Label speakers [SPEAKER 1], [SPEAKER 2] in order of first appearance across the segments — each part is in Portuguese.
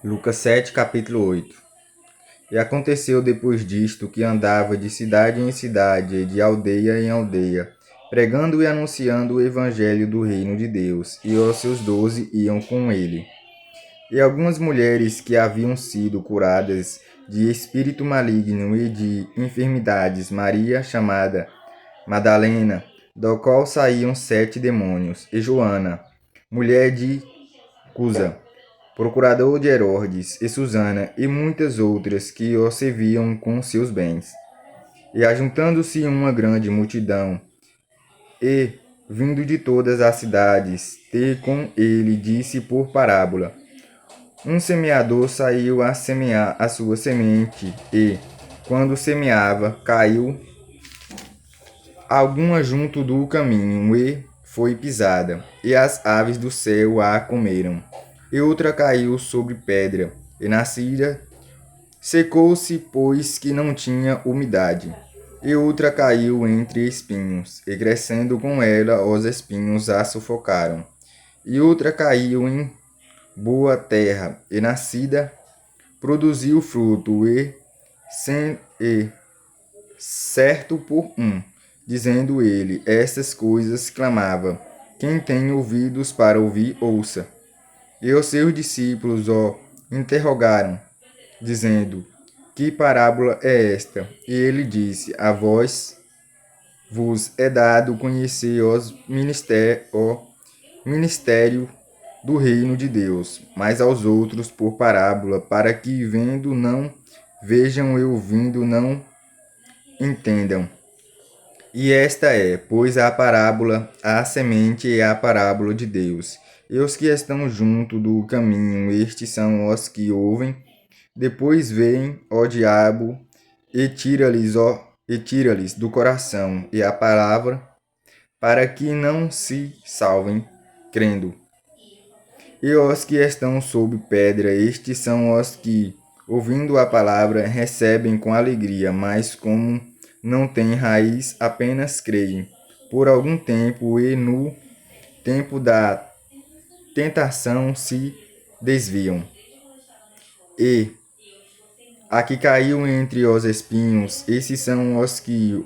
[SPEAKER 1] Lucas 7, capítulo 8. E aconteceu depois disto que andava de cidade em cidade e de aldeia em aldeia, pregando e anunciando o evangelho do reino de Deus, e os seus 12 iam com ele. E algumas mulheres que haviam sido curadas de espírito maligno e de enfermidades, Maria, chamada Madalena, do qual saíam 7 demônios, e Joana, mulher de Cusa, procurador de Herodes, e Susana, e muitas outras que o serviam com seus bens. E ajuntando-se uma grande multidão, e, vindo de todas as cidades, ter com ele disse por parábola: um semeador saiu a semear a sua semente, e, quando semeava, caiu alguma junto do caminho, e foi pisada, e as aves do céu a comeram. E outra caiu sobre pedra, e nascida, secou-se, pois que não tinha umidade. E outra caiu entre espinhos, e crescendo com ela, os espinhos a sufocaram. E outra caiu em boa terra, e nascida, produziu fruto, e certo por dizendo ele estas coisas, clamava: quem tem ouvidos para ouvir, ouça. E os seus discípulos o interrogaram, dizendo: que parábola é esta? E ele disse: a vós vos é dado conhecer o ministério do reino de Deus, mas aos outros por parábola, para que vendo não vejam e ouvindo não entendam. E esta é, pois, a parábola, a semente e a parábola de Deus. E os que estão junto do caminho, estes são os que ouvem, depois vem o diabo e tira-lhes do coração e a palavra, para que não se salvem, crendo. E os que estão sob pedra, estes são os que, ouvindo a palavra, recebem com alegria, mas como não têm raiz, apenas creem por algum tempo e no tempo da tentação se desviam. E a que caiu entre os espinhos, esses são os que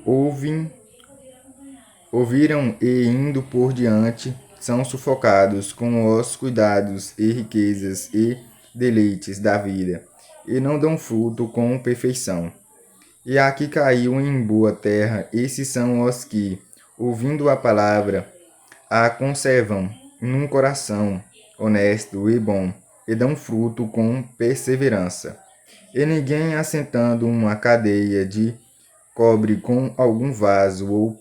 [SPEAKER 1] ouviram e indo por diante, são sufocados com os cuidados e riquezas e deleites da vida, e não dão fruto com perfeição. E a que caiu em boa terra, esses são os que, ouvindo a palavra, a conservam num coração honesto e bom, e dão fruto com perseverança. E ninguém, assentando uma cadeia de cobre com algum vaso,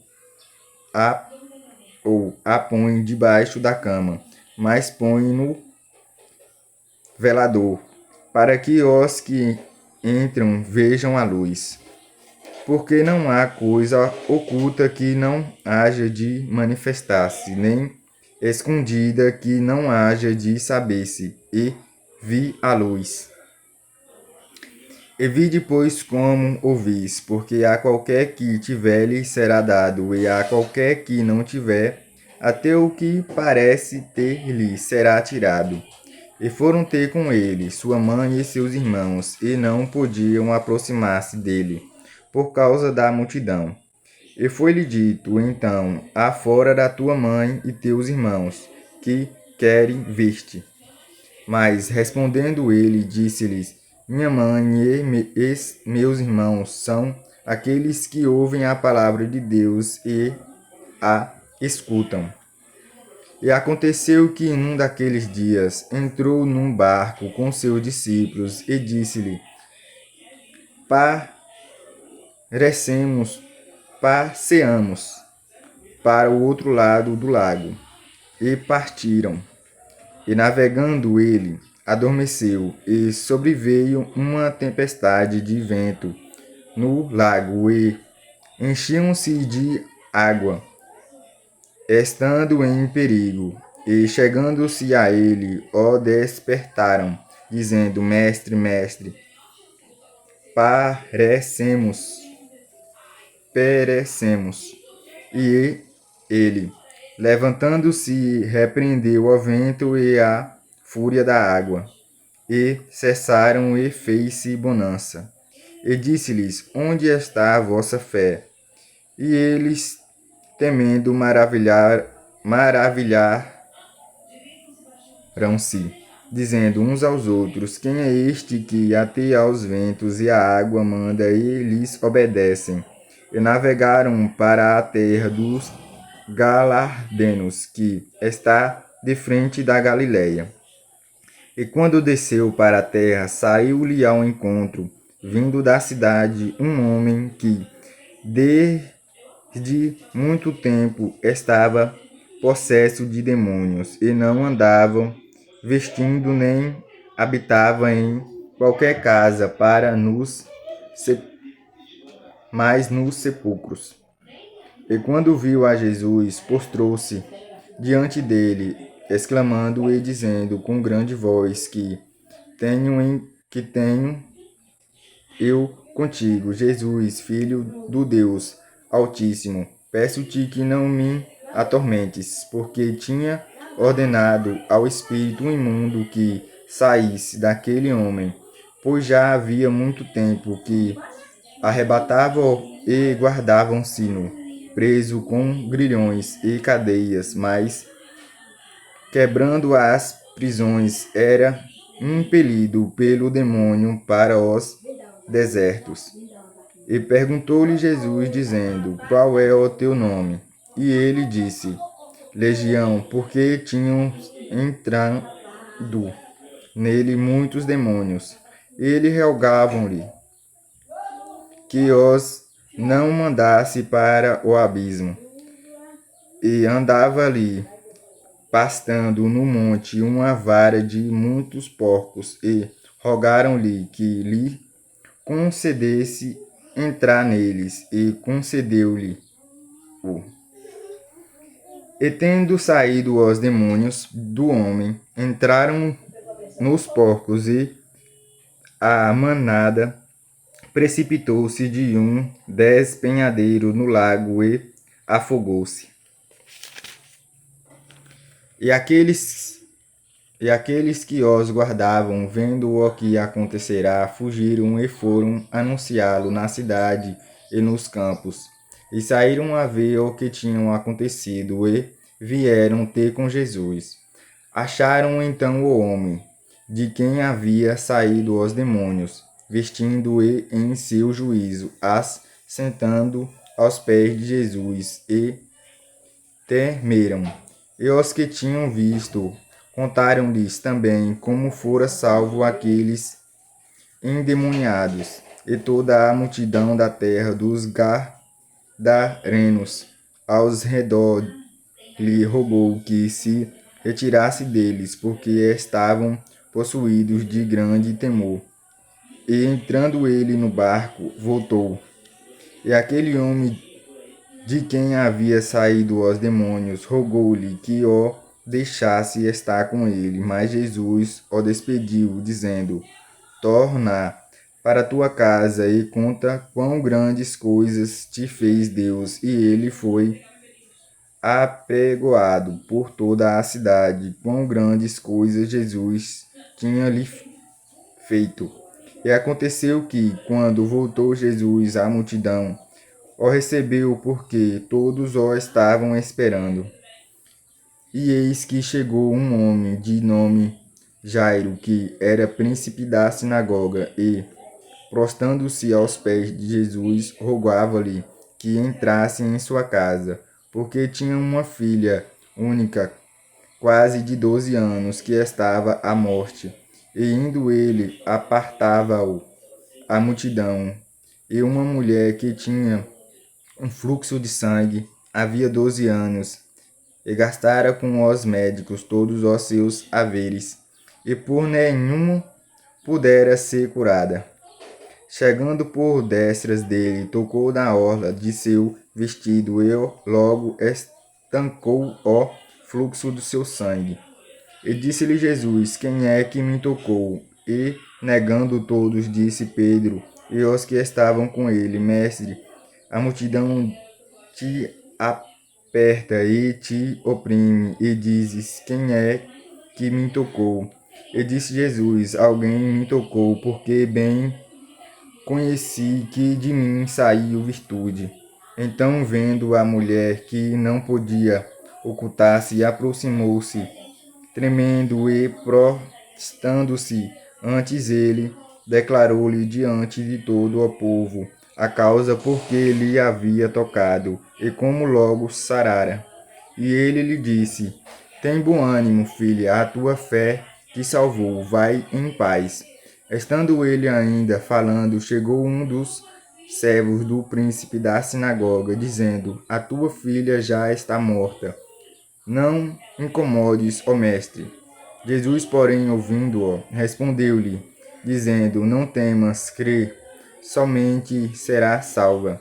[SPEAKER 1] a põe debaixo da cama, mas põe no velador, para que os que entram vejam a luz. Porque não há coisa oculta que não haja de manifestar-se, nem escondida que não haja de saber-se, e vi a luz. E vide, pois, como ouvis, porque a qualquer que tiver lhe será dado, e a qualquer que não tiver, até o que parece ter lhe será tirado. E foram ter com ele sua mãe e seus irmãos, e não podiam aproximar-se dele, por causa da multidão. E foi-lhe dito, então, afora da tua mãe e teus irmãos, que querem ver-te. Mas, respondendo ele, disse-lhes: minha mãe e meus irmãos são aqueles que ouvem a palavra de Deus e a escutam. E aconteceu que, num daqueles dias, entrou num barco com seus discípulos e disse-lhe: passeamos para o outro lado do lago. E partiram. E navegando ele, adormeceu, e sobreveio uma tempestade de vento no lago, e enchiam-se de água, estando em perigo. E chegando-se a ele, o despertaram, dizendo: Mestre, mestre, perecemos. E ele, levantando-se, repreendeu o vento e a fúria da água, e cessaram e fez-se bonança. E disse-lhes: Onde está a vossa fé? E eles, temendo, maravilharam-se, dizendo uns aos outros: Quem é este que até aos ventos e à água manda e lhes obedecem? E navegaram para a terra dos Galardenos, que está de frente da Galileia. E quando desceu para a terra, saiu-lhe ao encontro, vindo da cidade, um homem que, desde muito tempo, estava possesso de demônios, e não andava vestindo nem habitava em qualquer casa mas nos sepulcros. E quando viu a Jesus, prostrou-se diante dele, exclamando e dizendo com grande voz que tenho eu contigo, Jesus, Filho do Deus Altíssimo, peço-te que não me atormentes, porque tinha ordenado ao espírito imundo que saísse daquele homem, pois já havia muito tempo que arrebatavam e guardavam-se-no, preso com grilhões e cadeias, mas, quebrando as prisões, era impelido pelo demônio para os desertos. E perguntou-lhe Jesus, dizendo: Qual é o teu nome? E ele disse: Legião, porque tinham entrado nele muitos demônios. Ele rogavam-lhe que os não mandasse para o abismo. E andava ali, pastando no monte uma vara de muitos porcos, e rogaram-lhe que lhe concedesse entrar neles, e concedeu-lhe. E tendo saído os demônios do homem, entraram nos porcos, e a manada precipitou-se de um despenhadeiro no lago e afogou-se. E aqueles que os guardavam, vendo o que acontecerá, fugiram e foram anunciá-lo na cidade e nos campos. E saíram a ver o que tinha acontecido e vieram ter com Jesus. Acharam então o homem, de quem havia saído os demônios, vestindo-e em seu juízo, sentando aos pés de Jesus, e temeram. E os que tinham visto contaram-lhes também como fora salvo aqueles endemoniados, e toda a multidão da terra dos Gadarenos aos redor lhe rogou que se retirasse deles, porque estavam possuídos de grande temor. E entrando ele no barco, voltou. E aquele homem de quem havia saído os demônios rogou-lhe que o deixasse estar com ele, mas Jesus o despediu, dizendo: Torna para tua casa e conta quão grandes coisas te fez Deus. E ele foi apregoado por toda a cidade, quão grandes coisas Jesus tinha lhe feito. E aconteceu que, quando voltou Jesus à multidão, o recebeu, porque todos o estavam esperando. E eis que chegou um homem de nome Jairo, que era príncipe da sinagoga, e, prostrando-se aos pés de Jesus, rogava-lhe que entrasse em sua casa, porque tinha uma filha única, quase de 12 anos, que estava à morte. E indo ele, apartava-o a multidão. E uma mulher que tinha um fluxo de sangue havia 12 anos, e gastara com os médicos todos os seus haveres, e por nenhum pudera ser curada. Chegando por destras dele, tocou na orla de seu vestido, e logo estancou o fluxo do seu sangue. E disse-lhe Jesus: Quem é que me tocou? E, negando todos, disse Pedro e os que estavam com ele: Mestre, a multidão te aperta e te oprime, e dizes: Quem é que me tocou? E disse Jesus: Alguém me tocou, porque bem conheci que de mim saiu virtude. Então, vendo a mulher que não podia ocultar-se, aproximou-se, tremendo e prostrando-se antes ele, declarou-lhe diante de todo o povo a causa por que lhe havia tocado, e como logo sarara. E ele lhe disse: Tem bom ânimo, filha, a tua fé te salvou, vai em paz. Estando ele ainda falando, chegou um dos servos do príncipe da sinagoga, dizendo: A tua filha já está morta. Não incomodes, ó mestre. Jesus, porém, ouvindo-o, respondeu-lhe, dizendo: Não temas, crê, somente será salva.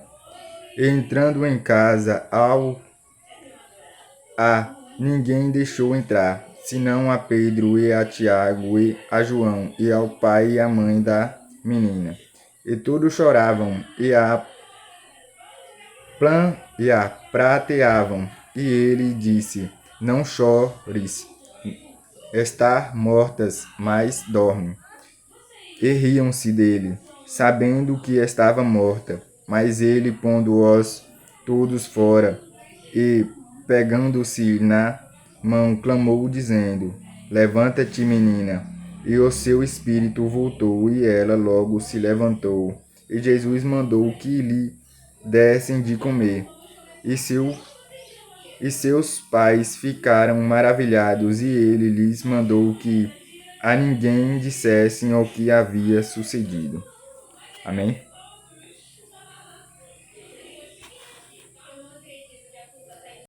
[SPEAKER 1] E entrando em casa, ninguém deixou entrar, senão a Pedro e a Tiago e a João, e ao pai e à mãe da menina. E todos choravam e a prateavam. E ele disse: Não chores, está mortas, mas dorme. E riam-se dele, sabendo que estava morta. Mas ele, pondo-os todos fora, e pegando-se na mão, clamou, dizendo: Levanta-te, menina. E o seu espírito voltou, e ela logo se levantou. E Jesus mandou que lhe dessem de comer. E seus pais ficaram maravilhados, e ele lhes mandou que a ninguém dissessem o que havia sucedido. Amém?